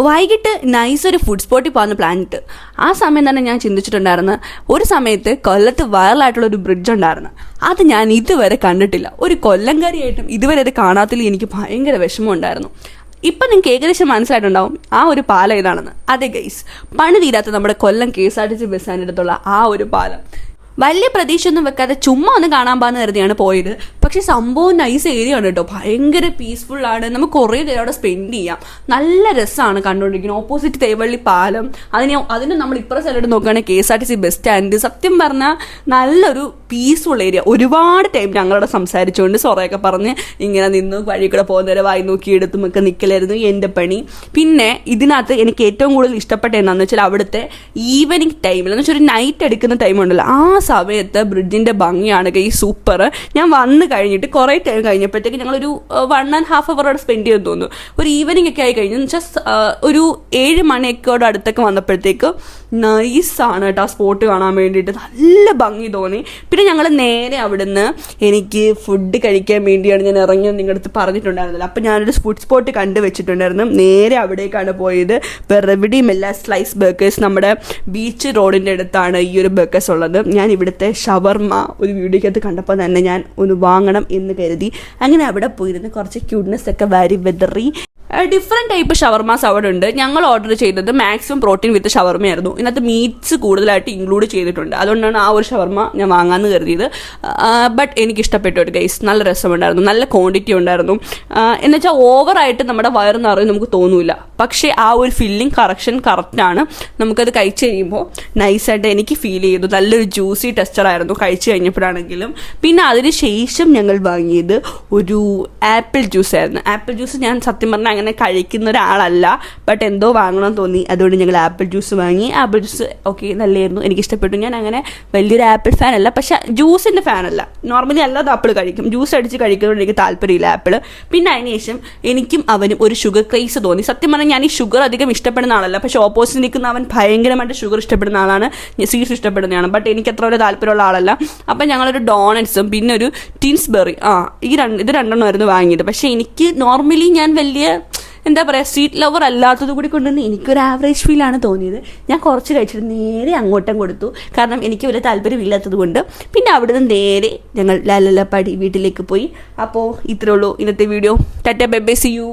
വൈകിട്ട് നൈസ് ഒരു ഫുഡ് സ്പോട്ടിൽ പോകുന്ന പ്ലാൻ ഇട്ട് ആ സമയം തന്നെ ഞാൻ ചിന്തിച്ചിട്ടുണ്ടായിരുന്നു. ഒരു സമയത്ത് കൊല്ലത്ത് വൈറലായിട്ടുള്ളൊരു ബ്രിഡ്ജ് ഉണ്ടായിരുന്നു. അത് ഞാൻ ഇതുവരെ കണ്ടിട്ടില്ല. ഒരു കൊല്ലംകാരിയായിട്ടും ഇതുവരെ അത് കാണാത്തിൽ എനിക്ക് ഭയങ്കര വിഷമമുണ്ടായിരുന്നു. ഇപ്പം നിങ്ങൾക്ക് ഏകദേശം മനസ്സിലായിട്ടുണ്ടാവും ആ ഒരു പാലം ഇതാണെന്ന്. അതെ ഗൈസ്, പണി തീരാത്ത നമ്മുടെ കൊല്ലം KSRTC ബസ് സ്റ്റാൻഡിൻ്റെ അടുത്തുള്ള ആ ഒരു പാലം. വലിയ പ്രതീക്ഷയൊന്നും വെക്കാതെ ചുമ്മാ ഒന്ന് കാണാൻ പാന്ന് കരുതിയാണ് പോയത്. പക്ഷെ സംഭവം നൈസ് ഏരിയ ആണ് കേട്ടോ, ഭയങ്കര പീസ്ഫുള്ളാണ്. നമുക്ക് കുറേ നേരം അവിടെ സ്പെൻഡ് ചെയ്യാം. നല്ല രസമാണ് കണ്ടുകൊണ്ടിരിക്കുന്നത്. ഓപ്പോസിറ്റ് തേവള്ളി പാലം, അതിന് നമ്മൾ ഇപ്പുറ സൈഡിലോട്ട് നോക്കുകയാണെങ്കിൽ KSRTC ബസ് സ്റ്റാൻഡ്. സത്യം പറഞ്ഞാൽ നല്ലൊരു പീസ്ഫുൾ ഏരിയ. ഒരുപാട് ടൈം ഞങ്ങളവിടെ സംസാരിച്ചുകൊണ്ട് സൊറയൊക്കെ പറഞ്ഞ് ഇങ്ങനെ നിന്നു വഴി കൂടെ പോകുന്നവരെ വായി നോക്കി എടുത്തുമൊക്കെ നിൽക്കലായിരുന്നു എൻ്റെ പണി. പിന്നെ ഇതിനകത്ത് എനിക്ക് ഏറ്റവും കൂടുതൽ ഇഷ്ടപ്പെട്ട എന്താണെന്ന് വെച്ചാൽ അവിടുത്തെ ഈവനിങ് ടൈമിൽ എന്ന് വെച്ചാൽ ഒരു നൈറ്റ് എടുക്കുന്ന ടൈം ഉണ്ടല്ലോ, ആ സമയത്ത് ബ്രിഡ്ജിൻ്റെ ഭംഗിയാണ് ഈ സൂപ്പർ. ഞാൻ വന്ന് കഴിഞ്ഞിട്ട് കുറേ ടൈം കഴിഞ്ഞപ്പോഴത്തേക്ക് ഞങ്ങളൊരു 1.5 hour അവിടെ സ്പെൻഡ് ചെയ്തെന്ന് തോന്നുന്നു. ഒരു ഈവനിങ് ഒക്കെ ആയി കഴിഞ്ഞു വെച്ചാൽ ഒരു 7 മണിയൊക്കെ അടുത്തൊക്കെ വന്നപ്പോഴത്തേക്ക് നൈസാണ് കേട്ടോ ആ സ്പോട്ട് കാണാൻ വേണ്ടിയിട്ട്. നല്ല ഭംഗി തോന്നി. പിന്നെ ഞങ്ങൾ നേരെ അവിടുന്ന് എനിക്ക് ഫുഡ് കഴിക്കാൻ വേണ്ടിയാണ് ഞാൻ ഇറങ്ങിയത് നിങ്ങളുടെ അടുത്ത് പറഞ്ഞിട്ടുണ്ടായിരുന്നില്ല. അപ്പം ഞാനൊരു ഫുഡ് സ്പോട്ട് കണ്ടു വെച്ചിട്ടുണ്ടായിരുന്നു. നേരെ അവിടേക്കാണ് പോയത്. വേറെ എവിടെയുമല്ല, സ്ലൈസ് ബർഗേഴ്സ്. നമ്മുടെ ബീച്ച് റോഡിൻ്റെ അടുത്താണ് ഈ ഒരു ബർഗേഴ്സ് ഉള്ളത്. ഞാൻ ഇവിടുത്തെ ഷവർമ ഒരു വീഡിയോക്കകത്ത് കണ്ടപ്പോൾ തന്നെ ഞാൻ ഒന്ന് വാങ്ങണം എന്ന് കരുതി. അങ്ങനെ അവിടെ പോയിരുന്ന് കുറച്ച് ക്യൂട്ട്നെസ് ഒക്കെ വാരി വെതറി. ഡിഫറെൻറ്റ് ടൈപ്പ് ഷവർമാസ് അവിടെ ഉണ്ട്. ഞങ്ങൾ ഓർഡർ ചെയ്തത് മാക്സിമം പ്രോട്ടീൻ വിത്ത് ഷവർമയായിരുന്നു. ഇതിനകത്ത് മീറ്റ്സ് കൂടുതലായിട്ട് ഇൻക്ലൂഡ് ചെയ്തിട്ടുണ്ട്. അതുകൊണ്ടാണ് ആ ഒരു ഷവർമ ഞാൻ വാങ്ങാമെന്ന് കരുതിയത്. ബട്ട് എനിക്ക് ഇഷ്ടപ്പെട്ടു ഒരു ഗൈസ്. നല്ല രസമുണ്ടായിരുന്നു, നല്ല ക്വാണ്ടിറ്റി ഉണ്ടായിരുന്നു. എന്നുവെച്ചാൽ ഓവറായിട്ട് നമ്മുടെ വയറ് നിറയും നമുക്ക് തോന്നില്ല. പക്ഷേ ആ ഒരു ഫില്ലിംഗ് കറക്റ്റാണ്. നമുക്കത് കഴിച്ച് കഴിയുമ്പോൾ നൈസായിട്ട് എനിക്ക് ഫീൽ ചെയ്തു. നല്ലൊരു ജ്യൂസി ടെക്സ്ചറായിരുന്നു കഴിച്ച് കഴിഞ്ഞപ്പോഴാണെങ്കിലും. പിന്നെ അതിന് ശേഷം ഞങ്ങൾ വാങ്ങിയത് ഒരു ആപ്പിൾ ജ്യൂസ് ആയിരുന്നു. ആപ്പിൾ ജ്യൂസ് ഞാൻ സത്യം പറഞ്ഞാൽ അങ്ങനെ കഴിക്കുന്ന ഒരാളല്ല, ബട്ട് എന്തോ വാങ്ങണമെന്ന് തോന്നി. അതുകൊണ്ട് ഞങ്ങൾ ആപ്പിൾ ജ്യൂസ് വാങ്ങി. ആപ്പിൾ ജ്യൂസ് ഓക്കെ നല്ലതായിരുന്നു, എനിക്കിഷ്ടപ്പെട്ടു. ഞാൻ അങ്ങനെ വലിയൊരു ആപ്പിൾ ഫാൻ അല്ല, പക്ഷേ ജ്യൂസിൻ്റെ ഫാനല്ല. നോർമലി അല്ലാതെ ആപ്പിൾ കഴിക്കും. ജ്യൂസ് അടിച്ച് കഴിക്കുന്നതുകൊണ്ട് എനിക്ക് താല്പര്യമില്ല ആപ്പിൾ. പിന്നെ അതിന് ശേഷം എനിക്കും അവനും ഒരു ഷുഗർ ക്രേസ് തോന്നി. സത്യം പറഞ്ഞാൽ ഞാൻ ഈ ഷുഗർ അധികം ഇഷ്ടപ്പെടുന്ന ആളല്ല, പക്ഷേ ഓപ്പോസിറ്റ് നിൽക്കുന്ന അവൻ ഭയങ്കരമായിട്ട് ഷുഗർ ഇഷ്ടപ്പെടുന്ന ആളാണ്, സ്വീറ്റ്സ് ഇഷ്ടപ്പെടുന്നതാണ്. ബട്ട് എനിക്ക് അത്ര ഒരു താല്പര്യമുള്ള ആളല്ല. അപ്പം ഞങ്ങളൊരു ഡോണറ്റ്സും പിന്നെ ഒരു ടിൻസ്ബെറി ഇത് രണ്ടെണ്ണമായിരുന്നു വാങ്ങിയത്. പക്ഷേ എനിക്ക് നോർമലി ഞാൻ വലിയ എന്താ പറയുക സ്വീറ്റ് ലവർ അല്ലാത്തത് കൂടി കൊണ്ടുവന്ന് എനിക്കൊരു ആവറേജ് ഫീലാണ് തോന്നിയത്. ഞാൻ കുറച്ച് കഴിച്ചിട്ട് നേരെ അങ്ങോട്ടും കൊടുത്തു, കാരണം എനിക്ക് വലിയ താല്പര്യമില്ലാത്തത് കൊണ്ട്. പിന്നെ അവിടുന്ന് നേരെ ഞങ്ങൾ ലാലല്ലപ്പാടി വീട്ടിലേക്ക് പോയി. അപ്പോൾ ഇത്രേ ഉള്ളൂ ഇന്നത്തെ video. Tata bye bye, see U.